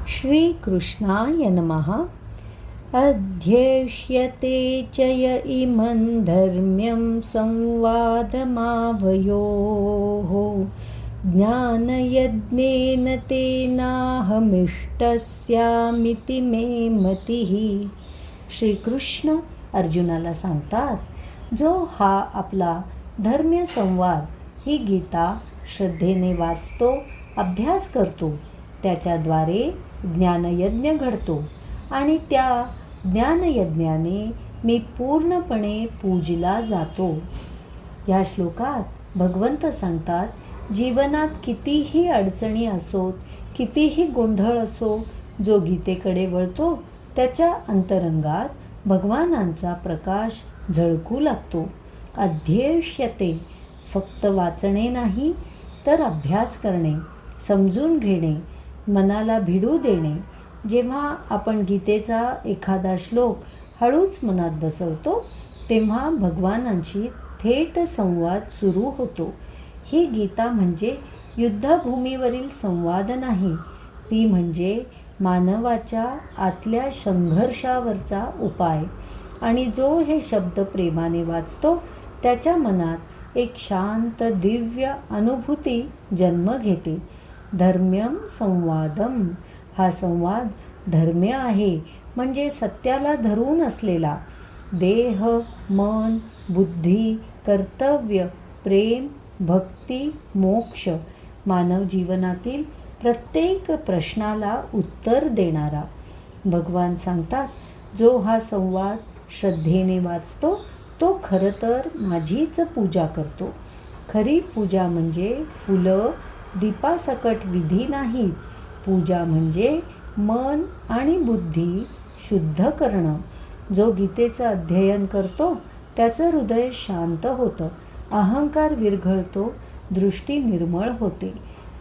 श्रीकृष्णाय नमः। अध्येष्यते च य इमं धर्म्यं संवादमावयोः ज्ञानयज्ञेन तेनाहमिष्टस्यामिति मे मतिः। श्रीकृष्ण अर्जुनाला सांगतात, जो हा आपला धर्म्य संवाद ही गीता श्रद्धेने वाचतो, अभ्यास करतो, त्याच्याद्वारे ज्ञानयज्ञ घडतो आणि त्या ज्ञानयज्ञाने मी पूर्णपणे पूजला जातो. या श्लोकात भगवंत सांगतात, जीवनात कितीही अडचणी असोत, कितीही गोंधळ असो, जो गीतेकडे वळतो त्याच्या अंतरंगात भगवानांचा प्रकाश झळकू लागतो. अध्येष्यते फक्त वाचणे नाही, तर अभ्यास करणे, समजून घेणे, मनाला भिडू देणे. जेव्हा आपण गीतेचा एखादा श्लोक हळूच मनात बसवतो, तेव्हा भगवानांशी थेट संवाद सुरू होतो. ही गीता म्हणजे युद्धभूमीवरील संवाद नाही, ती म्हणजे मानवाच्या आतल्या संघर्षावरचा उपाय. आणि जो हे शब्द प्रेमाने वाचतो, त्याच्या मनात एक शांत दिव्य अनुभूती जन्म घेते. धर्म्यम संवादम, हा संवाद धर्म्य आहे, म्हणजे सत्याला धरून असलेला. देह, मन, बुद्धी, कर्तव्य, प्रेम, भक्ती, मोक्ष, मानव जीवनातील प्रत्येक प्रश्नाला उत्तर देणारा. भगवान सांगतात, जो हा संवाद श्रद्धेने वाचतो, तो खरं तर माझीच पूजा करतो. खरी पूजा म्हणजे फुलं, दीपासकट विधी नाही. पूजा म्हणजे मन आणि बुद्धी शुद्ध करणं. जो गीतेचं अध्ययन करतो, त्याचं हृदय शांत होतं, अहंकार विरघळतो, दृष्टी निर्मळ होते.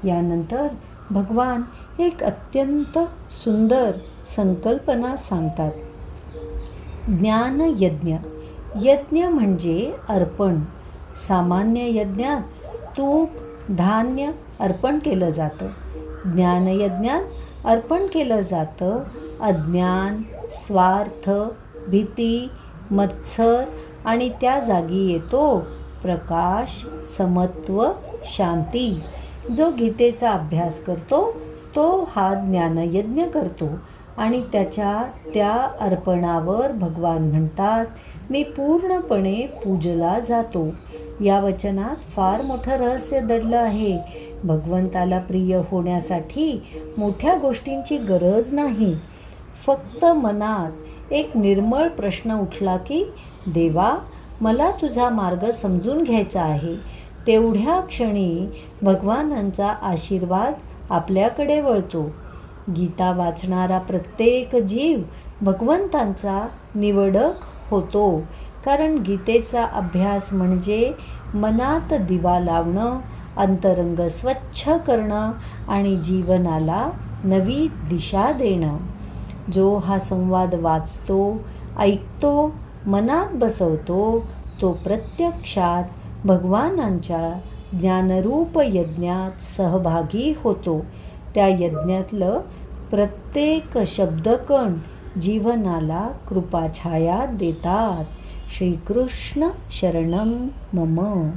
यानंतर भगवान एक अत्यंत सुंदर संकल्पना सांगतात. ज्ञानयज्ञ. यज्ञ म्हणजे अर्पण. सामान्य यज्ञात तूप, धान्य अर्पण केलं जातं. ज्ञानयज्ञात अर्पण केलं जातं अज्ञान, स्वार्थ, भीती, मत्सर आणि त्या जागी येतो प्रकाश, समत्व, शांती. जो गीतेचा अभ्यास करतो, तो हा ज्ञानयज्ञ करतो आणि त्याच्या त्या अर्पणावर भगवान म्हणतात, मी पूर्णपणे पूजला जातो. या वचनात फार मोठं रहस्य दडलं आहे. भगवंताला प्रिय होण्यासाठी मोठ्या गोष्टींची गरज नाही. फक्त मनात एक निर्मळ प्रश्न उठला की, देवा, मला तुझा मार्ग समजून घ्यायचा आहे. तेवढ्या क्षणी भगवानांचा आशीर्वाद आपल्याकडे वळतो. गीता वाचणारा प्रत्येक जीव भगवंतांचा निवडक होतो. कारण गीतेचा अभ्यास म्हणजे मनात दिवा लावणं, अंतरंग स्वच्छ करणं आणि जीवनाला नवी दिशा देणं. जो हा संवाद वाचतो, ऐकतो, मनात बसवतो, तो प्रत्यक्षात भगवानांच्या ज्ञानरूप यज्ञात सहभागी होतो. त्या यज्ञातलं प्रत्येक शब्दकण जीवनाला कृपाछाया देतात. श्रीकृष्ण शरणं मम.